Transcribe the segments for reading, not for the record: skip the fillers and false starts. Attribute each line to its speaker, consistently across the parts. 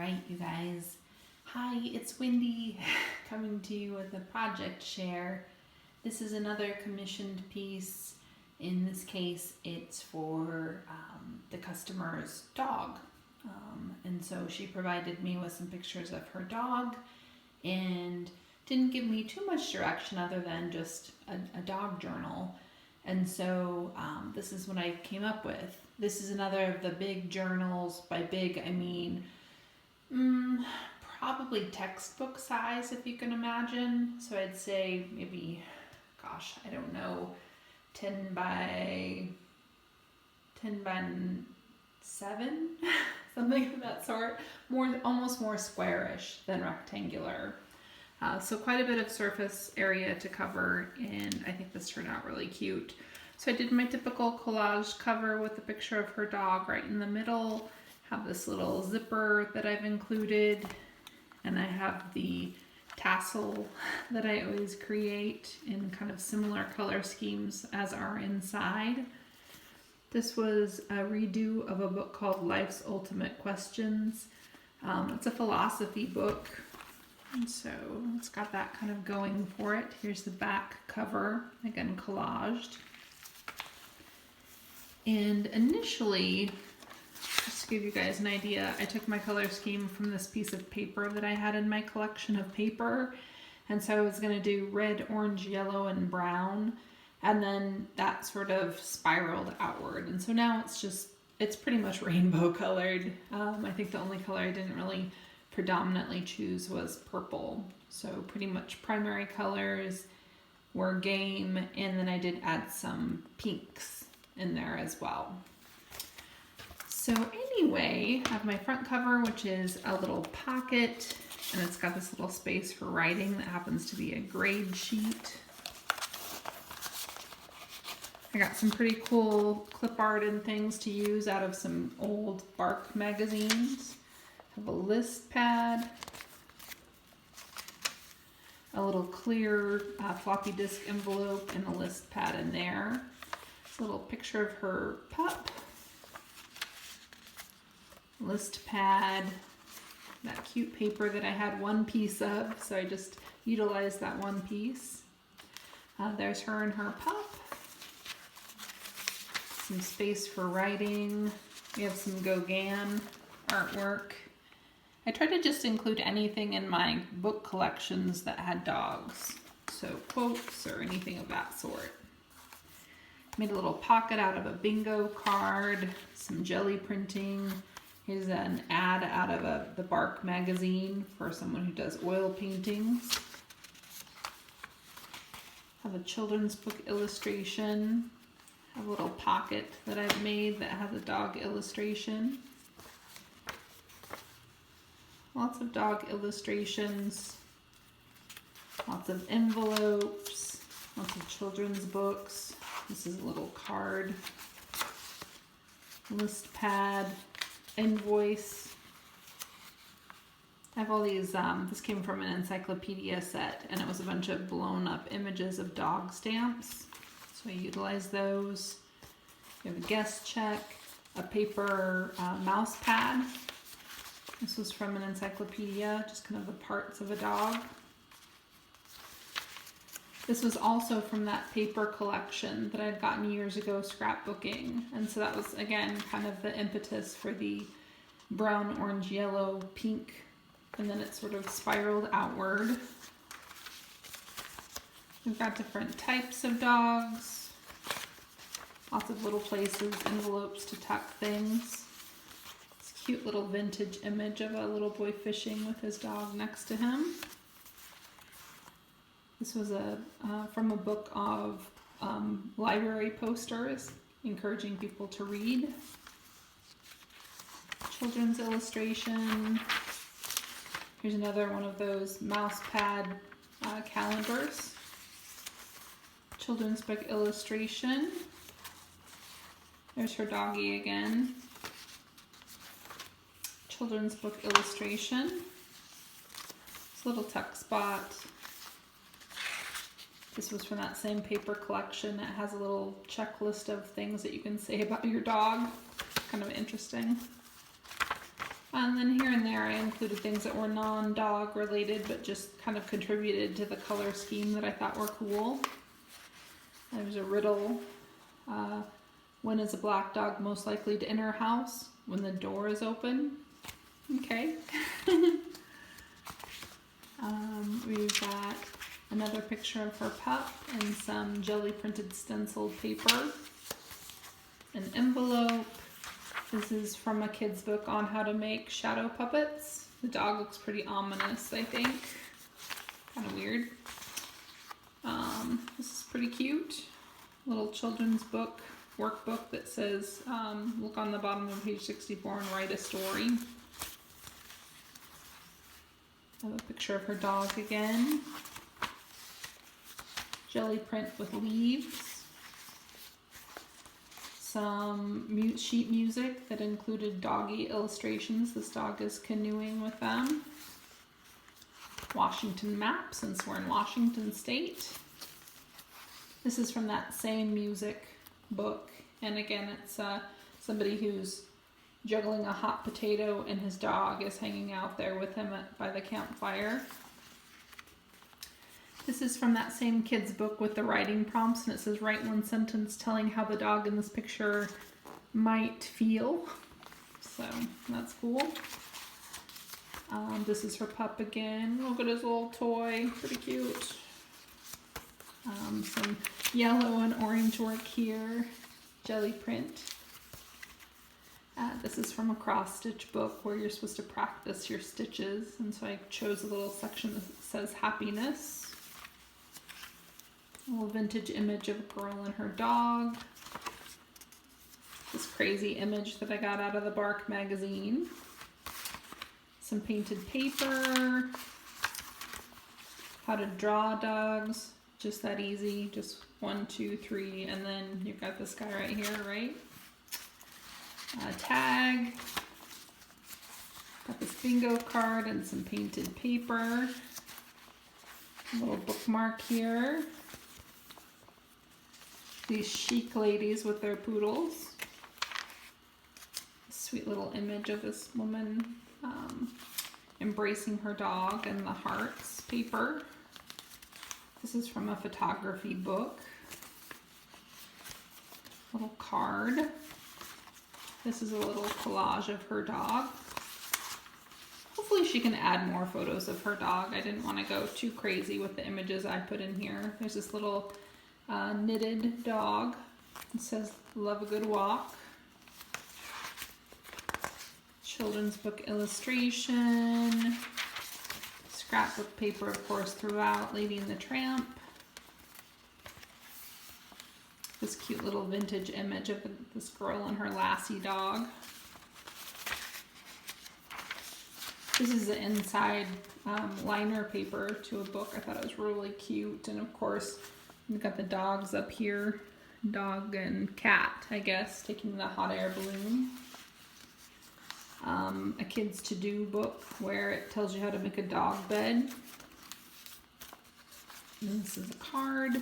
Speaker 1: right, you guys. Hi, it's Wendy coming to you with a project share. This is another commissioned piece. In this case, it's for the customer's dog. And so she provided me with some pictures of her dog and didn't give me too much direction other than just a dog journal. And so this is what I came up with. This is another of the big journals. By big, I mean probably textbook size, if you can imagine. So I'd say maybe, gosh, I don't know, 10 by 7, something of that sort. Almost more squarish than rectangular. So quite a bit of surface area to cover, and I think this turned out really cute. So I did my typical collage cover with a picture of her dog right in the middle. Have this little zipper that I've included, and I have the tassel that I always create in kind of similar color schemes as are inside. This was a redo of a book called Life's Ultimate Questions. It's a philosophy book. And so it's got that kind of going for it. Here's the back cover, again collaged. And initially, just to give you guys an idea, I took my color scheme from this piece of paper that I had in my collection of paper. And so I was going to do red, orange, yellow, and brown. And then that sort of spiraled outward. And so now it's pretty much rainbow colored. I think the only color I didn't really predominantly choose was purple. So pretty much primary colors were game, and then I did add some pinks in there as well. So anyway, I have my front cover, which is a little pocket, and it's got this little space for writing that happens to be a grade sheet. I got some pretty cool clip art and things to use out of some old Bark magazines. Have a list pad, a little clear floppy disk envelope, and a list pad in there. A little picture of her pup, list pad, that cute paper that I had one piece of, so I just utilized that one piece. There's her and her pup. Some space for writing. We have some Gauguin artwork. I tried to just include anything in my book collections that had dogs, so quotes or anything of that sort. Made a little pocket out of a bingo card, some jelly printing. Here's an ad out of the Bark magazine for someone who does oil paintings. Have a children's book illustration. Have a little pocket that I've made that has a dog illustration. Lots of dog illustrations, lots of envelopes, lots of children's books. This is a little card, list pad, invoice. I have all these, this came from an encyclopedia set, and it was a bunch of blown up images of dog stamps. So I utilize those. We have a guest check, a paper mouse pad. This was from an encyclopedia, just kind of the parts of a dog. This was also from that paper collection that I'd gotten years ago scrapbooking. And so that was, again, kind of the impetus for the brown, orange, yellow, pink. And then it sort of spiraled outward. We've got different types of dogs. Lots of little places, envelopes to tuck things. Cute little vintage image of a little boy fishing with his dog next to him. This was from a book of library posters encouraging people to read. Children's illustration. Here's another one of those mouse pad calendars. Children's book illustration. There's her doggy again. Children's book illustration. This little tuck spot. This was from that same paper collection. It has a little checklist of things that you can say about your dog. Kind of interesting. And then here and there I included things that were non-dog related, but just kind of contributed to the color scheme that I thought were cool. There's a riddle. When is a black dog most likely to enter a house? When the door is open. Okay. We've got another picture of her pup and some jelly printed stenciled paper. An envelope. This is from a kid's book on how to make shadow puppets. The dog looks pretty ominous, I think. Kind of weird. This is pretty cute. Little children's book, workbook that says, look on the bottom of page 64 and write a story. I have a picture of her dog again. Jelly print with leaves. Some sheet music that included doggy illustrations. This dog is canoeing with them. Washington map, since we're in Washington State. This is from that same music book. And again, it's somebody who's juggling a hot potato and his dog is hanging out there with him by the campfire. This is from that same kid's book with the writing prompts, and it says write one sentence telling how the dog in this picture might feel. So that's cool. This is her pup again. Look at his little toy, pretty cute. Some yellow and orange work here, jelly print. This is from a cross stitch book where you're supposed to practice your stitches, and so I chose a little section that says happiness. A little vintage image of a girl and her dog. This crazy image that I got out of the Bark magazine. Some painted paper. How to draw dogs. Just that easy. Just 1, 2, 3, and then you've got this guy right here, right? Tag. Got this bingo card and some painted paper. A little bookmark here. These chic ladies with their poodles. A sweet little image of this woman embracing her dog and the hearts paper. This is from a photography book. Little card. This is a little collage of her dog. Hopefully she can add more photos of her dog. I didn't want to go too crazy with the images I put in here. There's this little knitted dog. It says, love a good walk. Children's book illustration. Scrapbook paper, of course, throughout. Lady and the Tramp. This cute little vintage image of this girl and her lassie dog. This is the inside liner paper to a book. I thought it was really cute. And of course, we've got the dogs up here. Dog and cat, I guess, taking the hot air balloon. A kid's to-do book where it tells you how to make a dog bed. And this is a card.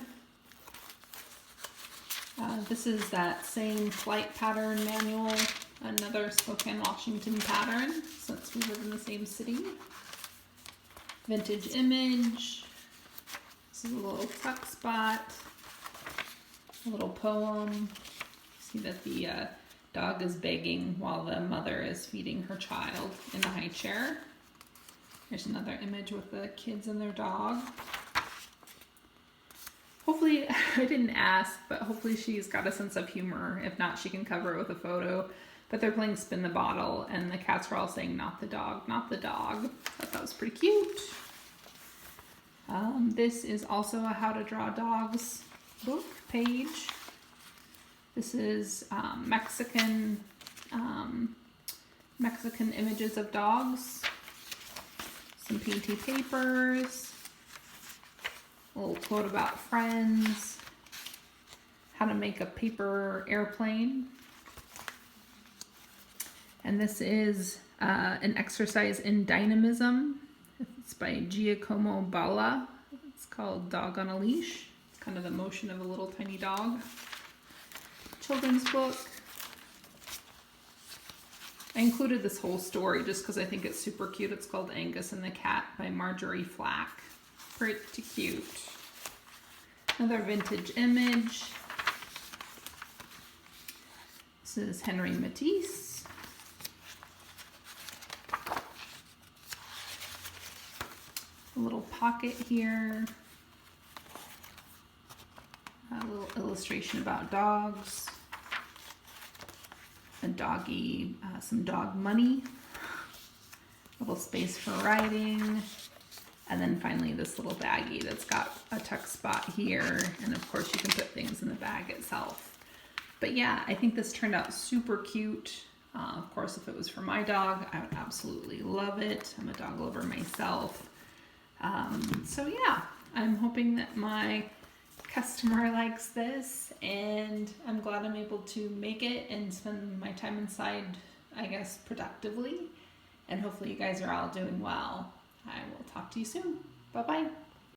Speaker 1: This is that same flight pattern manual, another Spokane, Washington pattern, since we live in the same city. Vintage image. This is a little tuck spot. A little poem. See that the dog is begging while the mother is feeding her child in the high chair. There's another image with the kids and their dog. Hopefully, I didn't ask, but hopefully she's got a sense of humor. If not, she can cover it with a photo. But they're playing spin the bottle, and the cats were all saying, not the dog, not the dog. I thought that was pretty cute. This is also a How to Draw Dogs book page. This is Mexican images of dogs. Some painted papers. A little quote about friends. How to make a paper airplane. And this is an exercise in dynamism. It's by Giacomo Balla. It's called Dog on a Leash. It's kind of the motion of a little tiny dog. Children's book. I included this whole story just because I think it's super cute. It's called Angus and the Cat by Marjorie Flack. Pretty cute. Another vintage image. This is Henry Matisse. A little pocket here. A little illustration about dogs. A doggy, some dog money. A little space for writing. And then finally this little baggie that's got a tuck spot here. And of course you can put things in the bag itself. But yeah, I think this turned out super cute. Of course, if it was for my dog, I would absolutely love it. I'm a dog lover myself. So yeah, I'm hoping that my customer likes this, and I'm glad I'm able to make it and spend my time inside, I guess, productively. And hopefully you guys are all doing well. I will talk to you soon. Bye-bye.